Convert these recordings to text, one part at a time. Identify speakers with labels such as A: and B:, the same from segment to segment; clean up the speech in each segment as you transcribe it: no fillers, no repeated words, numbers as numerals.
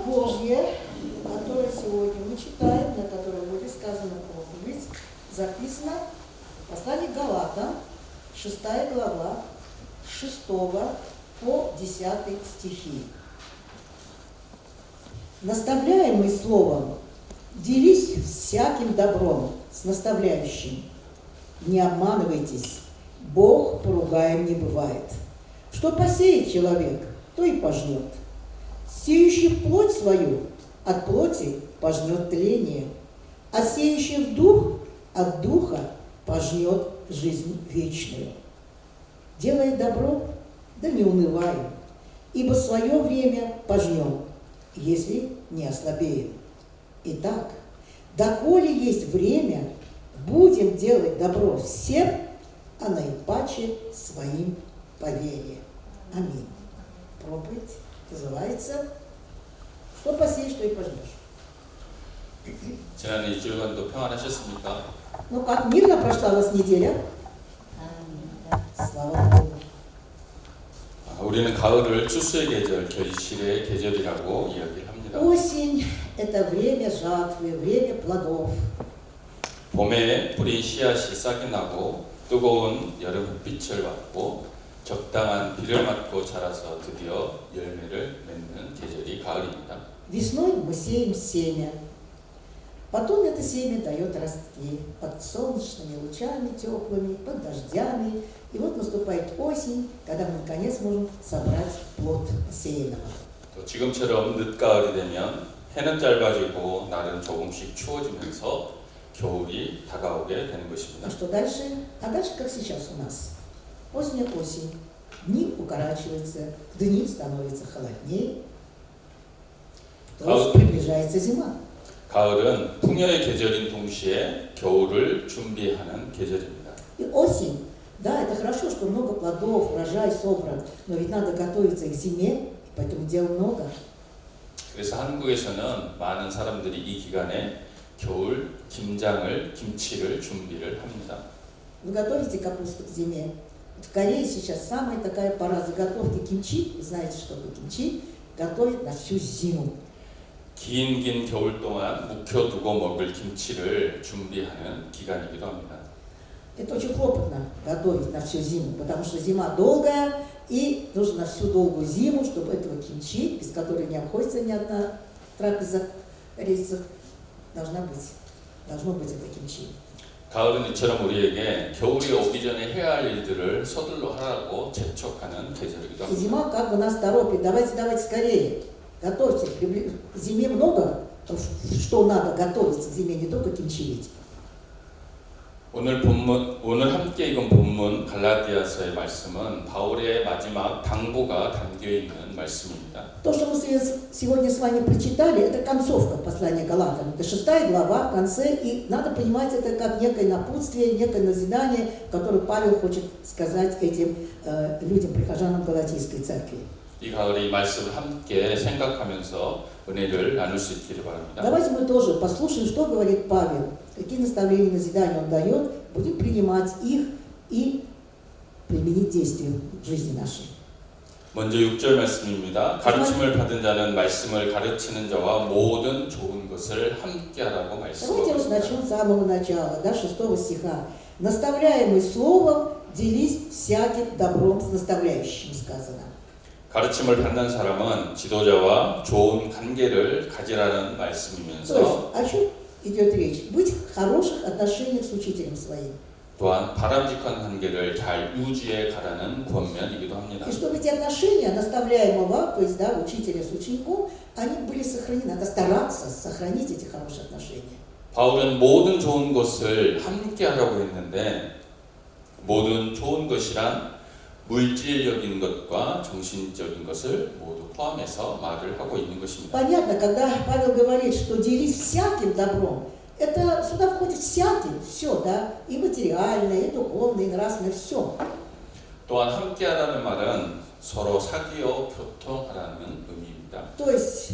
A: Божье, которое сегодня мы читаем, на которое будет сказано проповедь, записано в послании Галатам, 6 глава, с 6 по 10 стихи. Наставляемый словом, делись всяким добром с наставляющим. Не обманывайтесь, Бог поругаем не бывает. Что посеет человек, то и пожнет. Сеющий плоть свою от плоти пожнет тление, а сеющий в дух от духа пожнет жизнь вечную. Делая добро, да не унываем, ибо свое время пожнем, если не ослабеем. Итак, доколе есть время, будем делать добро всем, а наипаче своим по вере. Аминь. Проповедь называется «Что посеешь, что и пожнешь».
B: 지난 2주간도 평안하셨습니까?
A: Ну как, мирно прошла у вас неделя? Слава Богу.
B: 우리는 가을을 추수의 계절, 결실의 계절이라고 이야기를 합니다.
A: Осень – это время жатвы, время плодов.
B: 봄에 뿌린 씨앗이 싹이 나고 뜨거운 여름 햇빛을 받고 적당한 비를 맞고 자라서 드디어 열매를 맺는 계절이 가을입니다.
A: Весной мы сеем семя. Потом это семя дает ростки под солнечными лучами теплыми, под дождями. И вот наступает осень, когда мы наконец можем собрать плод посеянного.
B: 또 지금처럼 늦가을이 되면 해는 짧아지고 날은 조금씩 추워지면서 겨울이 다가오게 되는
A: А
B: 것입니다.
A: что дальше? А дальше как сейчас у нас. Поздняя осень. Дни укорачиваются, дни становятся холоднее. То есть приближается зима.
B: 가을은 풍요의 계절인 동시에 겨울을 준비하는 계절입니다.
A: И осень, да, это хорошо, что много плодов, урожай собран, но ведь надо готовиться к зиме, поэтому дел много.
B: 그래서 한국에서는 많은 사람들이 이 기간에 겨울 김치를 준비를 합니다.
A: Вы готовите капусту к зиме. В Корее сейчас самая такая пора заготовки кимчи. Вы знаете, что такое кимчи? Готовят на всю зиму.
B: 긴 겨울 동안 묵혀두고 먹을 김치를 준비하는 기간이기도 합니다.
A: Это очень хлопотно готовить на всю зиму, потому что зима долгая, и нужно на всю долгую зиму, чтобы этого кимчи, без которой не обходится ни одна трапеза корейцев, должно быть это кимчи.
B: 가을은 이처럼 우리에게 겨울이 오기 전에 해야 할 일들을 서둘러 하라고 재촉하는 계절이기도
A: И
B: 합니다.
A: зима как бы нас торопит, давайте скорее, готовьте, к зиме много, что надо готовиться к зиме, не только кимчи ведь.
B: 오늘 함께 읽은 본문 갈라디아서의 말씀은 바울의 마지막 당부가 담겨 있는 말씀입니다.
A: То, что мы сегодня с вами прочитали, это концовка послания Галатам. Это 6 глава в конце, и надо понимать это как некое напутствие, некое назидание, которое Павел хочет сказать этим людям, прихожанам Галатийской церкви.
B: 이 가을에 이 말씀을 함께 생각하면서 은혜를 나눌 수 있기를 바랍니다.
A: Давайте мы тоже послушаем, что говорит Павел, какие наставления, назидания он дает, будем принимать их и применить действию в жизни нашей.
B: 먼저 6절 말씀입니다. 가르침을 받은 자는 말씀을 가르치는 자와 모든 좋은 것을 함께하라고 말씀하고
A: Давайте
B: 있습니다.
A: начнем с самого начала, 6 стиха. Наставляемый словом, делись всяким добром с наставляющим, сказано.
B: 가르침을 받는 사람은 지도자와 좋은 관계를 가지라는
A: То есть,
B: 말씀이면서
A: о чем идет речь? Быть в хороших отношениях с учителем своим.
B: 또한 바람직한 관계를 잘 유지해 가라는 권면이기도 합니다.
A: И чтобы эти отношения наставляемого, то есть учителя с учеником, они были сохранены. Надо стараться сохранить эти хорошие отношения.
B: 바울은 모든 좋은 것을 함께 하라고 했는데 모든 좋은 것이란 물질적인 것과 정신적인 것을 모두 포함해서 말을 하고 있는 것입니다.
A: Понятно, когда Павел говорит, что делись всяким добром, это сюда входит всяким, все, да, и материальное, и духовное, и нравственное, все.
B: 또한 함께하라는 말은 서로 사귀어 교통하라는 의미입니다.
A: То есть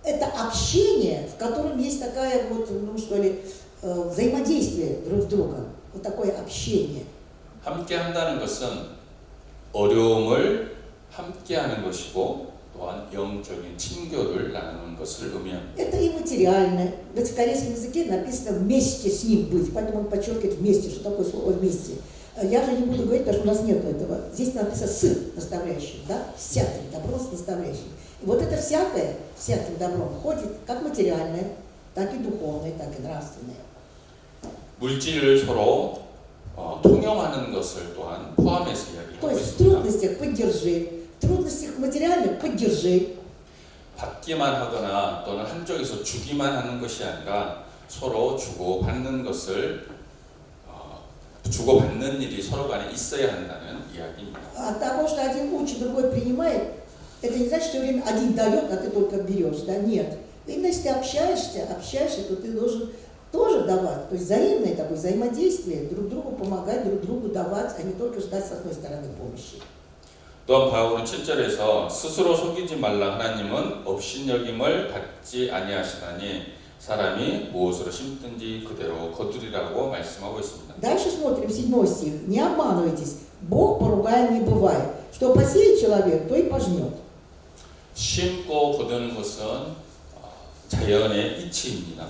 A: это общение, в котором есть такая вот, взаимодействие друг с другом, вот такое общение.
B: 함께한다는 것은 어려움을 함께하는 것이고 또한 영적인 친교를 나누는 것을 의미합니다.
A: Это и материальное. Ведь в корейском языке написано «вместе с ним быть», поэтому он подчеркивает «вместе». Что такое слово «вместе»? Я же не буду говорить, потому что у нас нет этого. Здесь написано «с» наставляющим, да? «Всяким добром с наставляющим». И вот это всякое, всяким добром входит как материальное, так и духовное, так и нравственное.
B: 물질을 서로 통용하는 것을 또한 포함해서
A: То
B: 이야기하고
A: есть в
B: 있습니다.
A: трудностях поддержи, в трудностях материальных поддержи.
B: 받기만 하거나 또는 한쪽에서 주기만 하는 것이 아니라 서로 주고받는 것을 주고받는 일이 서로 간에 있어야 한다는 이야기입니다.
A: От того, что один учит, другой принимает, это не значит, что все время один дает, а ты только берешь, да? Нет. Именно если ты общаешься, то ты должен тоже давать. То есть взаимное такое взаимодействие, друг другу помогать, друг другу давать, а не только ждать с одной стороны помощи.
B: 또한 바울은 7절에서 스스로 속이지 말라 하나님은 업신여김을 받지 아니하시나니 사람이 무엇으로 심든지 그대로 거두리라고 말씀하고 있습니다.
A: Дальше смотрим 7 стих. Не обманывайтесь, Бог поругаем не бывает. Что посеет человек, то и пожнет.
B: 심고 거두는 것은 자연의 이치입니다.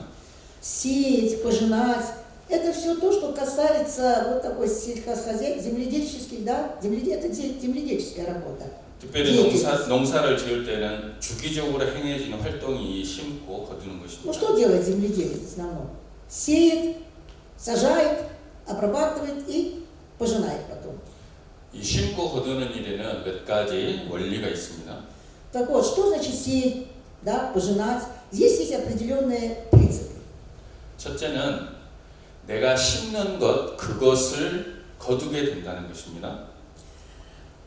A: Сеять, пожинать. Это все то, что касается вот такой земледельческих, да? Это земледельческая работа.
B: 특별히 농사를 지을 때는 주기적으로 행해지는 활동이 심고 거두는
A: Ну
B: 것입니다.
A: что делает земледелец в основном? Сеет, сажает, обрабатывает и пожинает потом.
B: 이 심고 거두는 일에는 몇 가지 원리가 있습니다.
A: Так вот, что значит сеять, да, пожинать? Здесь есть определенные принципы.
B: 첫째는 내가 심는 것, 그것을 거두게 된다는 것입니다.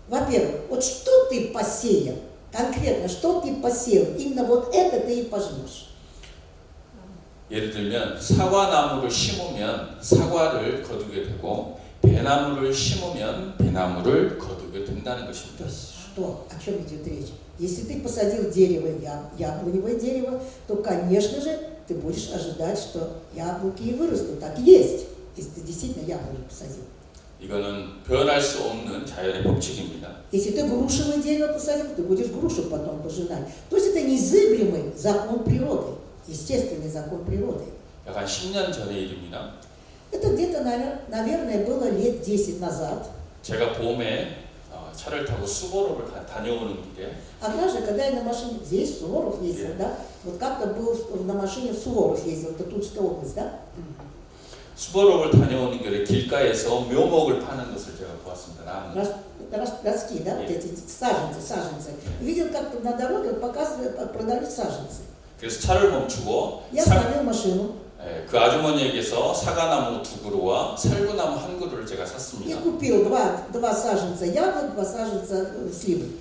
A: Во-первых, вот что ты посеял, конкретно, что ты посеял, именно вот это ты и пожнешь.
B: 예를 들면 사과나무를 심으면 사과를 거두게 되고 배나무를 심으면 배나무를 거두게 된다는
A: То
B: 것입니다.
A: есть что, о чем идет речь? Если ты посадил дерево, яблоневое дерево, то, конечно же, ты будешь ожидать, что яблоки и вырастут. Так и есть, если ты действительно яблони посадил.
B: 이거는 변할 수 없는 자연의 법칙입니다.
A: Если ты грушевое дерево посадил, ты будешь грушу потом пожинать. То есть это незыблемый закон природы, естественный закон природы.
B: 약 한 10년 전의 일입니다.
A: Это где-то, наверное, было лет 10 назад.
B: 제가 봄에 차를 타고 수보로를 다녀오는 길에
A: Однажды, когда я на машине, здесь в Суворов ездил, да, вот как-то был на машине в Суворов ездил, это Тульская область, да?
B: 수보로를 다녀오는 길에 길가에서 묘목을 파는 것을 제가 보았습니다. 나무.
A: Ростки, да, вот эти саженцы. Видел, как на дороге показывают, продают саженцы.
B: 그래서 차를 멈추고
A: Я остановил машину
B: 그 아주머니에게서 사과나무 2그루와 살구나무 1그루를 제가
A: и
B: 샀습니다.
A: купил два саженца яблок, 2 саженца сливы.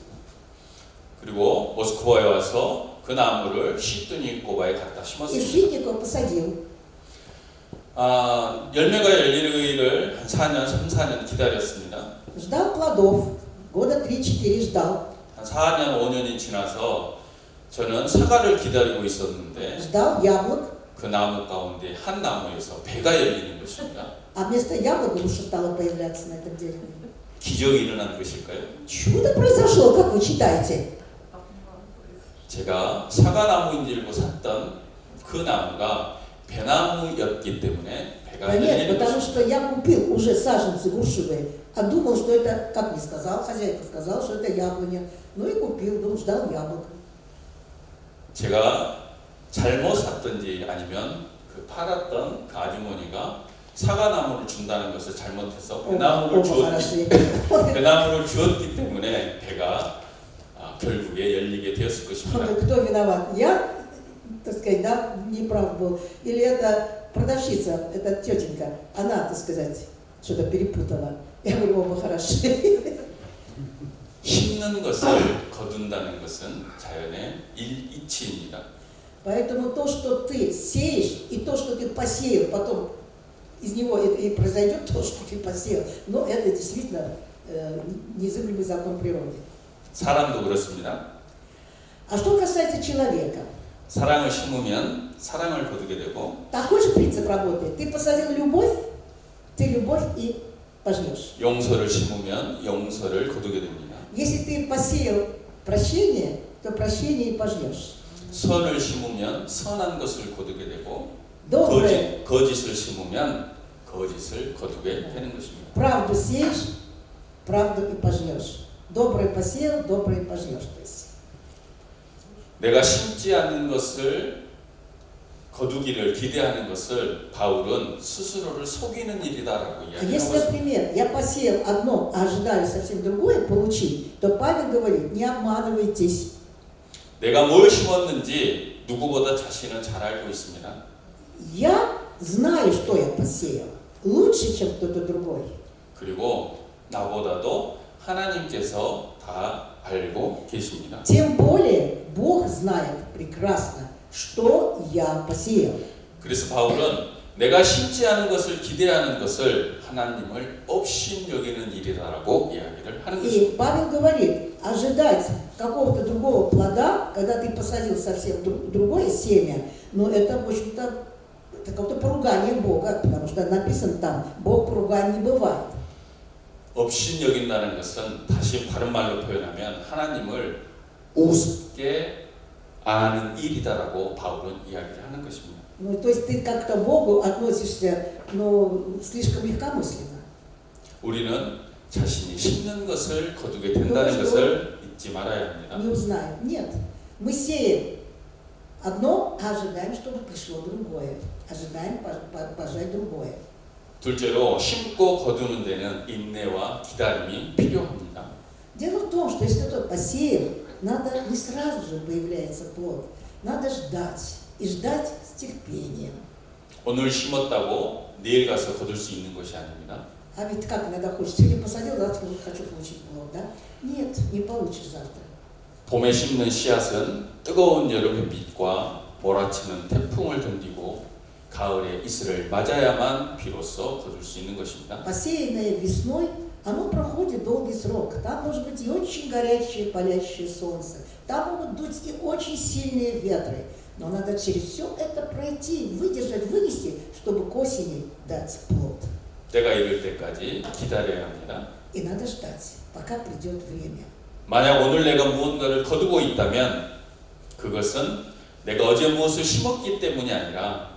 B: 그리고 모스크바에 와서 그 나무를 시드니꼬바에 갖다
A: И
B: 심었습니다.
A: Житников посадил.
B: 열매가 열리기를 한 4년, 3-4년 기다렸습니다.
A: Ждал плодов. Года 3-4 ждал.
B: 한 4년, 5년이 지나서 저는 사과를 기다리고 있었는데
A: Ждал яблок.
B: 그 나무 가운데 한 나무에서 배가 열리는 것입니다.
A: А вместо яблок груша стала появляться на этом дереве.
B: 기적이 일어난 것일까요?
A: Чудо произошло, как вы читаете.
B: 제가 사과나무인 줄 알고 샀던 그 나무가 배나무였기 때문에 배가
A: Да нет,
B: 열리는
A: потому
B: 것입니다.
A: что я купил уже саженцы грушевые, а думал, что это, как мне сказал, хозяйка сказала, что это яблоня. Ну и купил, думал, ждал яблок.
B: 제가 잘못 샀던지 아니면 그 팔았던 그 아주머니가 사과나무를 준다는 것을 잘못해서 배나무를 주었기 때문에 배가 결국에 열리게 되었을 것입니다.
A: Кто виноват? Я, так сказать, да, не прав был. Или это продавщица, эта тетенька, она, так сказать, что-то перепутала. Я говорю, оба хороши.
B: 심는 것을 거둔다는 것은 자연의 이치입니다.
A: Поэтому то, что ты сеешь, и то, что ты посеял, потом из него это и произойдет то, что ты посеял. Но это действительно незыблемый закон природы.
B: 사람도 그렇습니다.
A: А что касается человека,
B: 사랑을 심으면 사랑을 거두게 되고
A: такой же принцип работает. Ты посадил любовь, ты любовь и пожнешь.
B: 용서를 심으면 용서를 거두게 됩니다.
A: Если ты посеял прощение, то то прощение и пожнешь.
B: 선을 심으면 선한 것을 거두게 되고
A: Доброе,
B: 거짓을 심으면 거짓을 거두게 되는 것입니다.
A: правду сеешь, правду и пожнешь. Доброе посеял, доброе и пожнешь. То есть.
B: 내가 심지 않는 것을 거두기를 기대하는 것을 바울은 스스로를 속이는 일이다라고
A: А
B: 이야기하고
A: если,
B: 있습니다.
A: например, я посеял одно, а ожидаю совсем другое получить, то Павел говорит, не обманывайтесь.
B: 내가 뭘 심었는지 누구보다 자신은 잘 알고 있습니다.
A: Я знаю, что я посеял. Лучше, чем кто-то другой.
B: 그리고 나보다도 하나님께서 다 알고 계십니다.
A: Тем более, Бог знает прекрасно, что я посеял.
B: 그래서 바울은 내가 심지 않은 것을 기대하는 것을 하나님을 업신 여기는 일이다라고 이야기를 하는
A: И
B: 것입니다.
A: Павел говорит, ожидать какого-то другого плода, когда ты посадил совсем другое семя, но это, в общем-то, это какое-то поругание Бога, потому что написано там, Бог поругань не бывает.
B: 업신 여긴다는 것은 다시 바른 말로 표현하면 하나님을 우습게 아는 일이다라고 바울은 이야기를 하는 것입니다.
A: Ну, то есть ты как-то к Богу относишься, ну, слишком легкомысленно.
B: 우리는 자신이 심는 것을 거두게 된다는 것을 잊지 말아야 합니다.
A: Не узнаем. Нет. Мы сеем одно, а ожидаем, чтобы пришло другое. Ожидаем пожать другое.
B: 둘째로 심고 거두는 데는 인내와 기다림이 필요합니다.
A: Дело в том, что если кто-то посеял, надо не сразу же появляется плод. Надо ждать. И ждать с терпением.
B: 오늘 심었다고 내일 가서 거둘 수 있는 것이 아닙니다.
A: А ведь как иногда хочется, сегодня посадил, завтра уже хочу получить плод, да? Нет, не получишь завтра.
B: 봄에 심는 씨앗은 뜨거운 여름 햇빛과 몰아치는 태풍을 견디고 가을의 이슬을 맞아야만 비로소 거둘 수 있는 것입니다.
A: Посеянное весной, оно проходит долгий срок. Там может быть и очень горячее, палящее солнце. Там могут дуть и очень сильные ветры. Но надо через все это пройти, выдержать, вынести, чтобы к осени дать плод.
B: 때가 이를 때까지 기다려야 합니다.
A: И надо ждать, пока придет время.
B: 만약 오늘 내가 무언가를 거두고 있다면 그것은 내가 어제 무엇을 심었기 때문이 아니라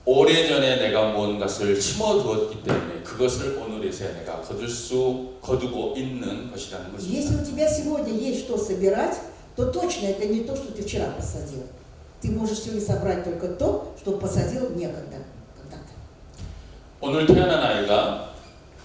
B: 오래전에 내가 무언가를 심어두었기 때문에 그것을 오늘에서야 내가 거두고 있는 것이라는 것입니다.
A: Если у тебя сегодня есть что собирать, то точно это не то, что ты вчера посадил. Ты можешь сегодня собрать только то, что посадил некогда, когда-то.
B: 오늘 태어난 아이가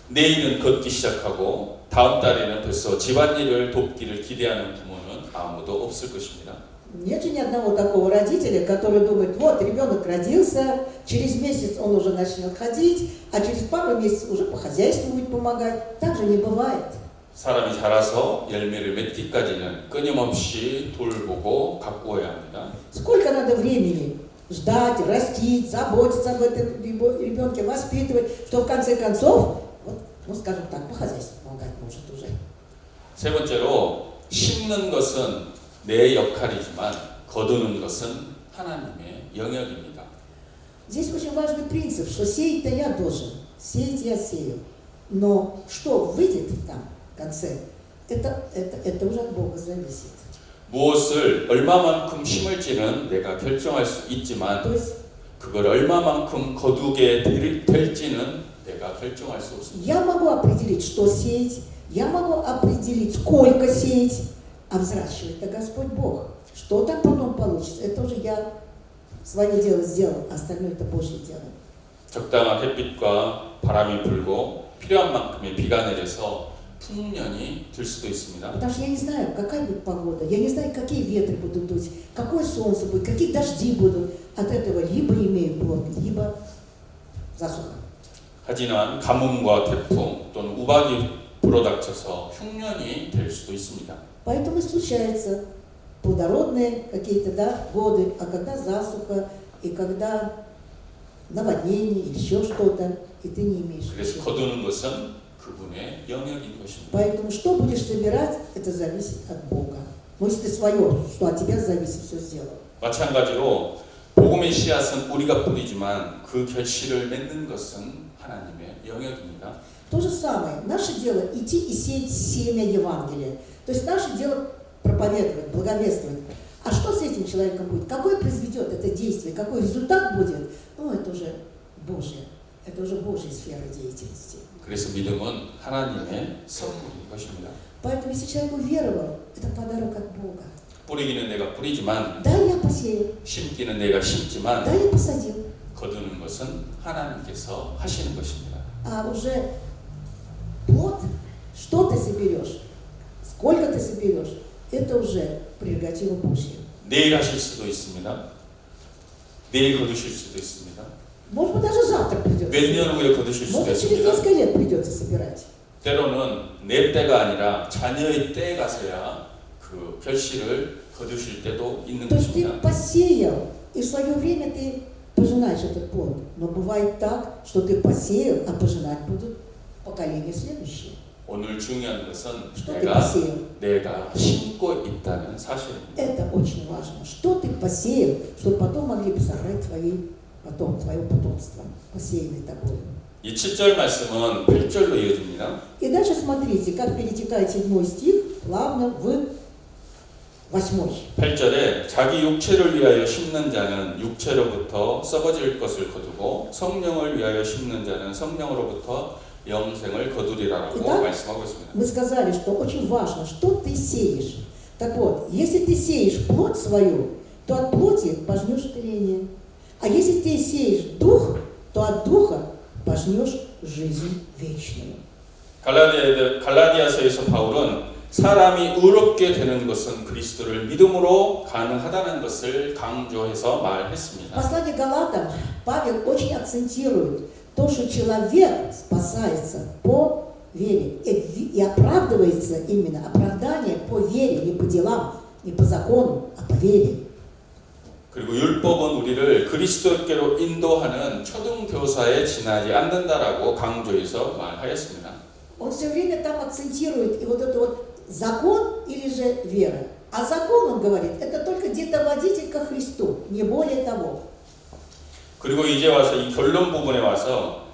B: 내일은 걷기 시작하고 다음 달에는 벌써 집안일을 돕기를 기대하는 부모는 아무도 없을 것입니다.
A: Нет же ни одного такого родителя, который думает, вот ребенок родился, через месяц он уже начнет ходить, а через пару месяцев уже по хозяйству будет помогать. Так же не бывает.
B: 사람이 자라서 열매를 맺기까지는 끊임없이 돌보고 가꾸어야 합니다.
A: Сколько надо времени ждать, растить, заботиться об этом ребенке, воспитывать, что в конце концов, вот, ну скажем так, по хозяйству помогать может уже.
B: 세 번째로 심는 것은 내 역할이지만 거두는 것은 하나님의 영역입니다.
A: Здесь очень важный принцип, что сеять-то я должен, сеять я сею. Но что выйдет там в конце, это уже от Бога зависит.
B: 무엇을 얼마만큼 심을지는 내가 결정할 수 있지만
A: То есть
B: 그걸 얼마만큼 거두게 될지는 내가 결정할 수 없습니다.
A: я могу определить, что сеять, я могу определить, сколько сеять, а взращивает это Господь Бог. Что там потом получится, это уже я свое дело сделал, а остальное это Божье дело.
B: 적당한 햇빛과 바람이 불고 필요한 만큼의 비가 내려서 풍년이 들 수도 있습니다.
A: Потому что я не знаю, какая будет погода, я не знаю, какие ветры будут дуть, какое солнце будет, какие дожди будут. От этого либо имею плод, либо засуха.
B: 하지만 가뭄과 태풍 또는 우박이 불어닥쳐서 흉년이 될 수도 있습니다.
A: Поэтому и случаются плодородные какие-то годы, а когда засуха, и когда наводнение, или еще что-то, и ты не имеешь.
B: 그래서 거두는 것은 그분의 영역인 것입니다.
A: Поэтому что будешь собирать, это зависит от Бога. Но если ты свое, что от тебя зависит, все сделал.
B: 마찬가지로 복음의 씨앗은 우리가 뿌리지만 그 결실을 맺는 것은 하나님의 영역입니다.
A: То же самое. Наше дело идти и сеять семя Евангелия. То есть наше дело проповедовать, благовествовать. А что с этим человеком будет? Какое произведет это действие? Какой результат будет? Ну, это уже Божье. Это уже Божья сфера деятельности.
B: 그래서 믿음은 하나님의 선물인 것입니다.
A: Поэтому, если человек уверовал, это подарок от Бога.
B: 뿌리기는 내가 뿌리지만
A: Да, я посеял.
B: 심기는 내가 심지만
A: Да, я посадил.
B: 거두는 것은 하나님께서 하시는 것입니다.
A: А уже плод, что ты соберешь, сколько ты соберешь, это уже прерогатива Божья.
B: 내일 하실 수도 있습니다. 내일 거두실 수도 있습니다.
A: Может быть, даже завтра придется.
B: 몇 년 후에 거두실 수도
A: Может быть, через
B: 있습니다.
A: несколько лет придется собирать.
B: 때로는 내 때가 아니라 자녀의 때에 가서야 그 결실을 거두실 때도 있는
A: То есть ты
B: 것입니다.
A: посеял, и в свое время ты пожинаешь этот плод. Но бывает так, что ты посеял, а пожинать будут поколения следующие.
B: 오늘 중요한 것은
A: Что ты посеял?
B: 내가 심고 있다는 사실입니다.
A: Это очень важно. Что ты посеял, чтобы потом могли бы собрать твое потомство, посеянное тобой.
B: 이 7절 말씀은 8절로 이어집니다.
A: И дальше смотрите, как перетекает 7 стих плавно в 8.
B: 8절에 자기 육체를 위하여 심는 자는 육체로부터 썩어질 것을 거두고 성령을 위하여 심는 자는 성령으로부터 영생을 거두리라라고
A: Итак,
B: 말씀하고 있습니다.
A: Мы сказали, что очень важно, что ты сеешь. Так вот, если ты сеешь плоть свою, то от плоти пожнешь тление. А если ты сеешь дух, то от духа пожнешь жизнь вечную.
B: 갈라디아서에서 바울은 사람이 의롭게 되는 것은 그리스도를 믿음으로 가능하다는 것을 강조해서
A: В
B: 말했습니다.
A: послании к Галатам Павел очень акцентирует то, что человек спасается по вере и оправдывается именно оправдание по вере, не по делам, не по закону, а по вере.
B: 그리고 율법은 우리를 그리스도께로 인도하는 초등교사에 지나지 않는다라고 강조해서 말하였습니다.
A: Он все время там акцентирует и вот это вот закон или же вера. А закон, он говорит, это только где-то водитель ко Христу, не более того.
B: 그리고 이제 와서 이 결론 부분에 와서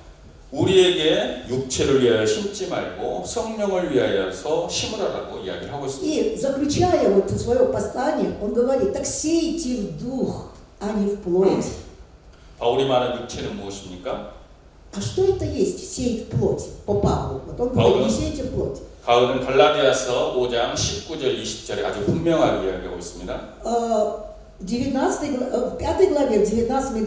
B: 우리에게 육체를 위하여 심지 말고 성령을 위하여서 심으라라고 이야기를 하고 있습니다.
A: И заключая вот свое послание, он говорит, так сейте в дух, а не в плоть.
B: 바울이 말한 육체는 무엇입니까?
A: А что это есть сеять в плоть по Павлу? Вот он говорит, не сейте в плоть.
B: 바울은 갈라디아서 5장 19절 20절에 아주 분명하게 이야기하고 있습니다.
A: В 5 главе, в 19 и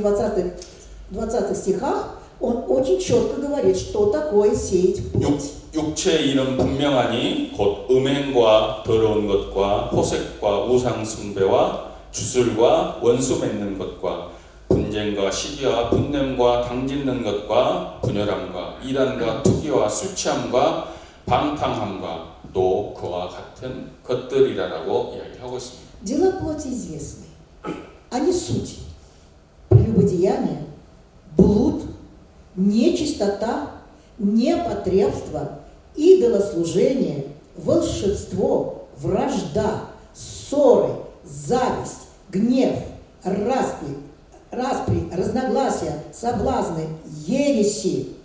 A: 20 стихах он очень четко говорит, что такое сеять в плоть.
B: 육체의 일은 분명하니 곧 음행과 더러운 것과 호색과 우상 숭배와 주술과 원수 맺는 것과 분쟁과 시기와 분냄과 당짓는 것과 분열함과 이단과 투기와 술 취함과 방탕함과 또 그와 같은 것들이라고 이야기하고 있습니다.
A: Дела плоти известны. Они суть. Прелюбодеяние, блуд, нечистота, непотребство, идолослужение, волшебство, вражда, ссоры, зависть, гнев, распри, разногласия, соблазны, ереси.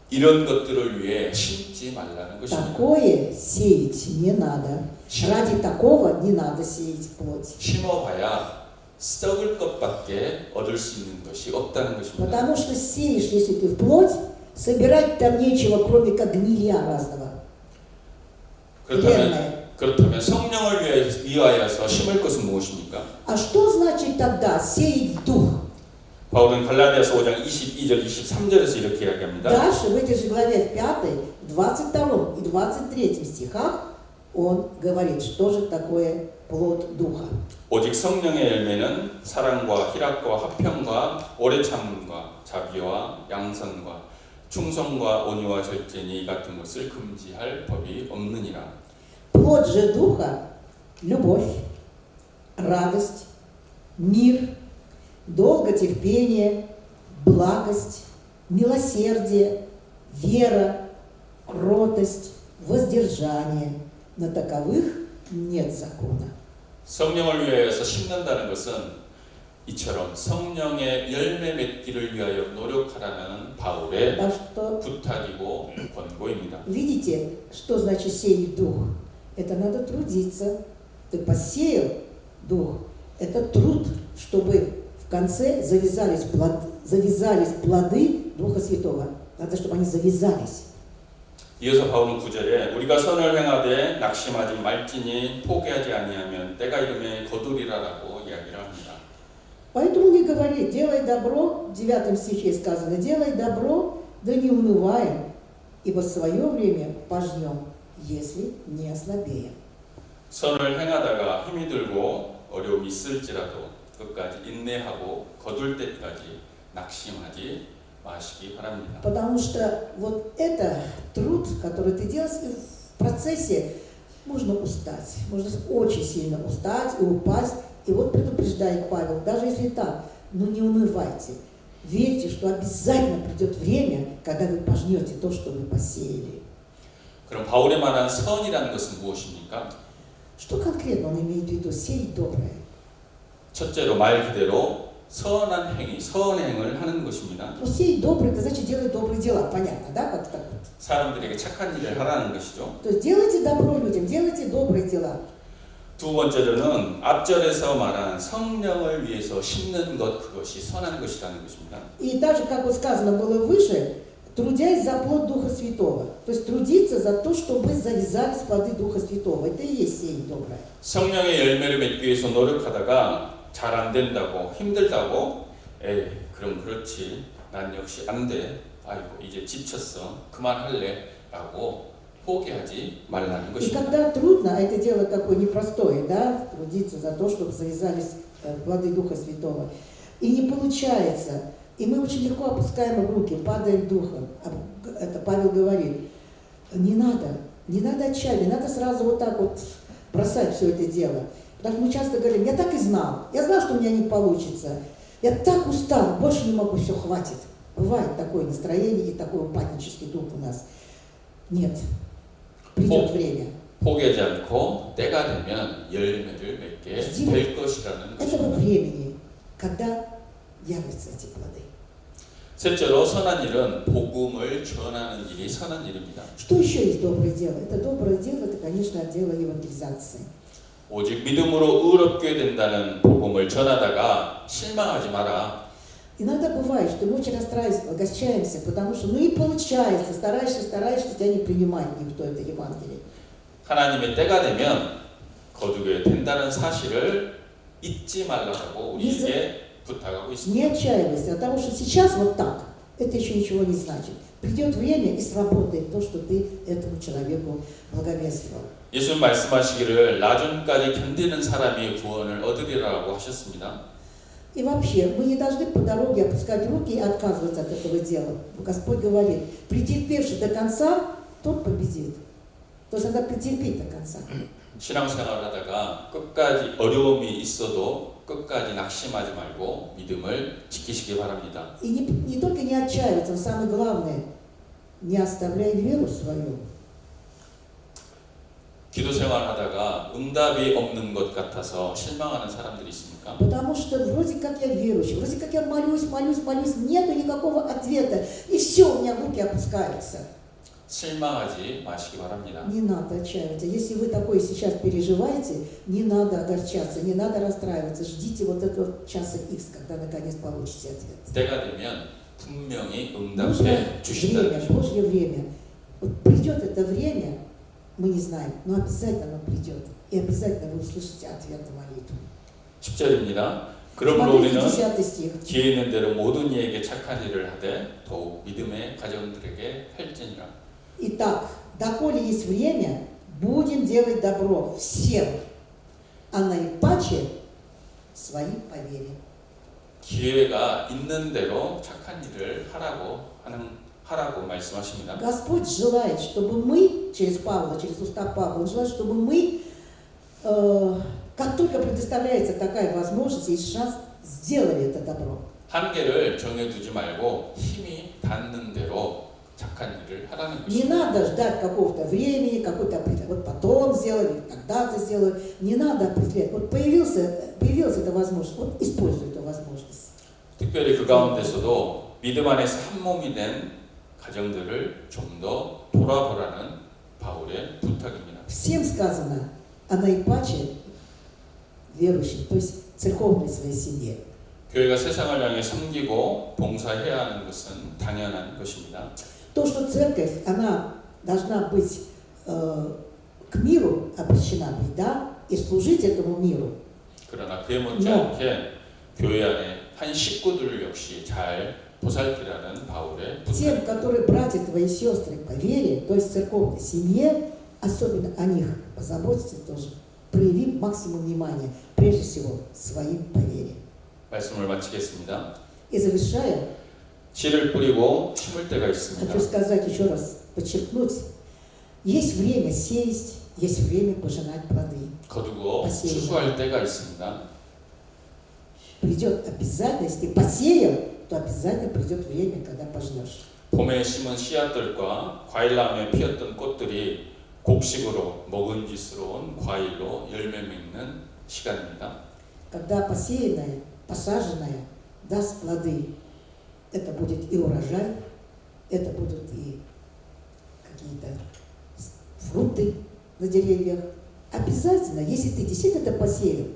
B: 이런 것들을 위해 심지 말라는 것입니다.
A: Такое сеять не надо. Ради такого не надо сеять плоть.
B: 심어봐야 썩을 것밖에 얻을 수 있는 것이 없다는 것입니다.
A: Потому что сеешь, если ты в плоть, собирать там нечего, кроме как гнилья разного.
B: 그렇다면 성령을 위하여서 심을 것은 무엇입니까?
A: А что значит тогда сеять в дух?
B: 바울은 갈라디아서 5장 22절 23절에서 이렇게 이야기합니다.
A: Дальше в этой же главе в 5, 22 и 23 стихах он говорит, что же такое плод духа.
B: 오직 성령의 열매는 사랑과 희락과 화평과 오래 참음과 자비와 양선과 충성과 온유와 절제니 이 같은 것을 금지할 법이 없느니라.
A: Плод же духа – любовь, радость, мир, долготерпение, благость, милосердие, вера, кротость, воздержание. На таковых нет закона.
B: 성령을 위하여서 심는다는 것은 이처럼 성령의 열매 맺기를 위하여 노력하라는 바울의
A: Так что
B: 부탁이고 권고입니다.
A: видите, что значит сеять дух? Это надо трудиться. Ты посеял дух. Это труд, чтобы в конце завязались плоды Духа Святого. Надо, чтобы они завязались.
B: 이어서 바울은 9절에 우리가 선을 행하되 낙심하지 말지니 포기하지 아니하면 때가 이르매 거두리라라고 이야기를 합니다.
A: Поэтому не говори, делай добро, в 9 стихе сказано, делай добро, да не унываем, ибо в свое время пожнем, если не ослабеем.
B: 선을 행하다가 힘이 들고 어려움이 있을지라도 끝까지 인내하고 거둘 때까지 낙심하지 마시기 바랍니다.
A: Потому что вот это труд, который ты делаешь, в процессе можно устать, можно очень сильно устать и упасть. И вот предупреждает Павел, даже если так, ну не унывайте. Верьте, что обязательно придет время, когда вы пожнете то, что вы посеяли.
B: 그럼 바울의 말한 선이라는 것은 무엇입니까?
A: Что конкретно он имеет в виду? Сеять доброе.
B: 첫째로 말 그대로 선한 행위, 선행을 하는 것입니다.
A: Ну, сеять доброе, это значит делать добрые дела. Понятно, да? Как так вот?
B: 사람들에게 착한 일을 하라는 것이죠.
A: То есть делайте добро людям, делайте добрые дела.
B: 두 번째로는 앞절에서 말한 성령을 위해서 심는 것, 그것이 선한 것이라는 것입니다.
A: И также, как вот сказано было выше, трудясь за плод Духа Святого. То есть трудиться за то, чтобы завязались плоды Духа Святого. Это и есть сеять доброе.
B: 성령의 열매를 맺기 위해서 노력하다가 잘 안 된다고 힘들다고 에이 그럼 그렇지 난 역시 안 돼. 아이고 이제 지쳤어. 그만할래 라고 포기하지 말라는
A: И
B: 것입니다.
A: когда трудно, а это дело такое непростое, да, трудиться за то, чтобы завязались плоды Духа Святого, и не получается, и мы очень легко опускаем руки, падаем духом. Это Павел говорит, не надо отчаяния, не надо сразу вот так вот бросать все это дело. Потому что мы часто говорим, я так и знал, я знал, что у меня не получится, я так устал, больше не могу, все, хватит. Бывает такое настроение и такой панический дух у нас. Нет. Придет время.
B: 포기하지 않고 때가 되면 열매를 맺게 될 것이라는
A: Этого
B: 것입니다.
A: времени, когда явятся эти плоды.
B: 셋째로 선한 일은 복음을 전하는 일이 선한 일입니다.
A: Что еще есть доброе дело? Это доброе дело, это, конечно, дело евангелизации.
B: 오직 믿음으로 의롭게 된다는 복음을 전하다가 실망하지 마라.
A: Иногда бывает, что мы очень расстраиваемся, огорчаемся, потому что ну не получается, стараешься, тебя не принимает никто это Евангелие.
B: 하나님의 때가 되면 거두게 된다는 사실을 잊지 말라고 우리에게 부탁하고 있습니다.
A: Не отчаивайся, потому что сейчас вот так, это еще ничего не значит. Придет время и сработает то, что ты этому человеку благовествовал.
B: 예수님 말씀하시기를 나중까지 견디는 사람이 구원을 얻으리라고 하셨습니다.
A: И вообще, мы не должны по дороге опускать руки и отказываться от этого дела. Господь говорит, претерпевший до конца, тот победит. То есть надо претерпеть до конца.
B: 신앙생활을 하다가 끝까지 어려움이 있어도 끝까지 낙심하지 말고 믿음을 지키시기 바랍니다.
A: И не только не отчаиваться, но самое главное, не оставляй веру свою.
B: 기도 생활하다가 응답이 없는 것 같아서 실망하는 사람들이 있습니까?
A: Потому что вроде как я верующий, вроде как я молюсь, нету никакого ответа, и все, у меня руки опускаются.
B: 실망하지 마시기 바랍니다.
A: Не надо отчаиваться. Если вы такое сейчас переживаете, не надо огорчаться, не надо расстраиваться. Ждите вот этого часа X, когда наконец получите ответ.
B: 때가 되면 분명히
A: Нужно
B: 응답해 주신다는
A: время,
B: 것입니다.
A: Божье время. Вот придет это время, мы не знаем, но обязательно оно придет. И обязательно вы услышите ответ на молитву.
B: 10절입니다. 그러므로
A: Смотрите
B: 우리는
A: 10 стих.
B: 기회 있는 대로 모든 이에게 착한 일을 하되 더욱 믿음의 가정들에게 할지니라.
A: Итак, доколе есть время, будем делать добро всем, а наипаче своим по вере.
B: 기회가 있는 대로 착한 일을 하라고 말씀하십니다.
A: Господь желает, чтобы мы, через Павла, через уста Павла, Он желает, чтобы мы, как только предоставляется такая возможность, есть шанс, сделали это добро.
B: 한계를 정해두지 말고 힘이 닿는 대로 착한 일을 하라는
A: Не
B: 것입니다.
A: надо ждать какого-то времени, какой-то определенный, вот потом сделаю, тогда-то сделаю. Не надо определять. Вот появилась эта возможность, вот используй эту возможность.
B: 특별히 그 가운데서도 믿음 안에서 한 몸이 된 가정들을 좀 더 돌아보라는 바울의 부탁입니다.
A: Всем сказано, а наипаче верующим, то есть церковной своей семье.
B: 교회가 세상을 향해 섬기고 봉사해야 하는 것은 당연한 것입니다.
A: То, что церковь, она должна быть к миру обращена быть, да, и служить этому миру.
B: 그러나 그에 못지않게 교회 안에 한 식구들 역시 잘 보살피라는 바울의
A: Тем,
B: 부탁입니다.
A: которые братья твои и сестры по вере, то есть в церковной семье, особенно о них позаботиться тоже. Прояви максимум внимания, прежде всего, своим по вере.
B: 말씀을 마치겠습니다.
A: И завершая,
B: 씨를 뿌리고 심을 때가 있습니다.
A: хочу сказать еще раз, подчеркнуть, есть время сеять, есть время пожинать плоды.
B: 거두고 추수할 때가 있습니다.
A: Придет обязательно, если ты посеял, то обязательно придет время, когда пожнешь.
B: 봄에 심은 씨앗들과 과일나무에 피었던 꽃들이 곡식으로 먹은지스러운 과일로 열매 맺는 시간입니다.
A: Когда посеянное, посаженное даст плоды, это будет и урожай, это будут и какие-то фрукты на деревьях. Обязательно, если ты действительно это посеял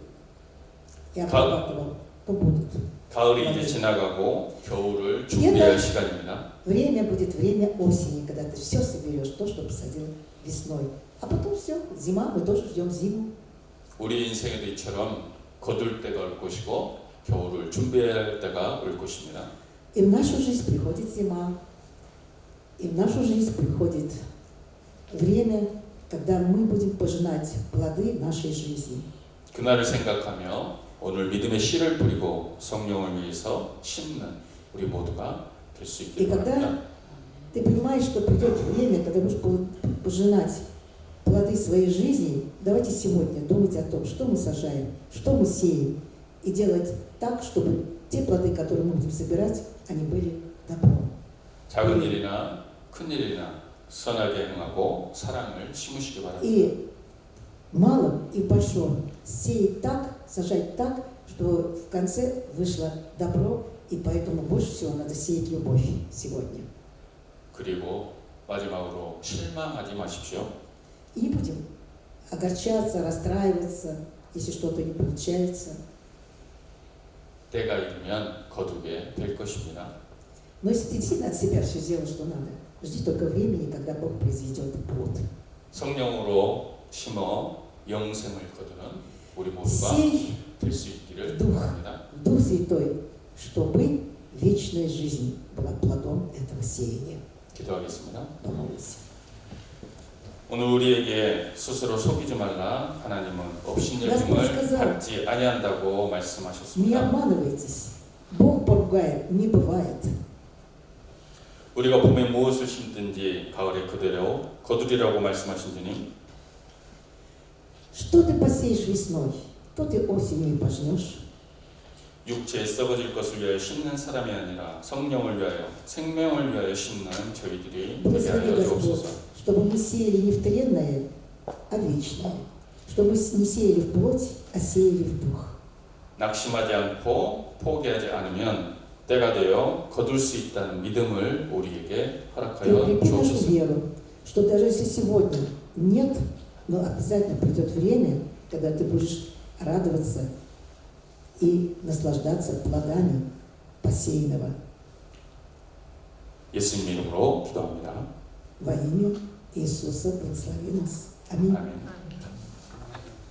A: и обрабатывал, то будут.
B: 가을이 이제 지나가고 겨울을 준비할 시간입니다.
A: Время будет время осени, когда ты все соберешь, то, что посадил весной. А потом все, зима, мы тоже ждем зиму.
B: 우리 인생에도 이처럼 거둘 때가 올 것이고 겨울을 준비해야 할 때가 올 것입니다.
A: И в нашу жизнь приходит зима, и в нашу жизнь приходит время, когда мы будем пожинать плоды нашей жизни.
B: 그날을 생각하며 오늘 믿음의 씨를 뿌리고 성령을 위해서 심는 우리 모두가 될 수
A: И
B: 있기를
A: когда
B: 바랍니다.
A: ты понимаешь, что придет время, когда будешь пожинать плоды своей жизни, давайте сегодня думать о том, что мы сажаем, что мы сеем, и делать так, чтобы те плоды, которые мы будем собирать, они были добром.
B: 작은 일이나 큰 일이나 선하게 행하고 사랑을 심으시기 바랍니다.
A: И в малом, и в большом сеять так, сажать так, чтобы в конце вышло добро, и поэтому больше всего надо сеять любовь сегодня.
B: 그리고 마지막으로 실망하지 마십시오.
A: И не будем огорчаться, расстраиваться, если что-то не получается.
B: 때가 이르면 거두게 될 것입니다.
A: Но если ты действительно от себя все сделал, что надо, жди только времени, когда Бог произведет плод.
B: 성령으로 심어 영생을 거두는 우리 모두가
A: Сей
B: 될 수 있기를
A: Дух.
B: 바랍니다.
A: Дух Святой, чтобы вечная жизнь была плодом этого сеяния.
B: 기도하겠습니다.
A: Помолимся.
B: 오늘 우리에게 스스로 속이지 말라. 하나님은 업신여김을 받지 아니한다고
A: Не
B: 말씀하셨습니다.
A: обманывайтесь. Бог поругает, не бывает.
B: 우리가 봄에 무엇을 심든지 가을에 그대로 거두리라고 말씀하신 주님,
A: Что ты посеешь весной, то ты осенью и пожнешь.
B: 육체에 썩어질 것을 위하여 심는 사람이 아니라 성령을 위하여 생명을 위하여 심는 저희들이 되게
A: Благослови
B: 하여
A: Господь,
B: 주옵소서.
A: чтобы мы сеяли не в тленное, а вечное. Чтобы мы не сеяли в плоть, а сеяли в дух.
B: 낙심하지 않고 포기하지 않으면 때가 되어 거둘 수 있다는 믿음을 우리에게
A: И
B: 허락하여
A: укрепи нашу
B: 주옵소서.
A: веру, что даже если сегодня нет, но обязательно придет время, когда ты будешь радоваться и наслаждаться плодами посеянного.
B: 예수님 이름으로 기도합니다.
A: Во имя Иисуса благослови нас. Аминь.
B: 아멘.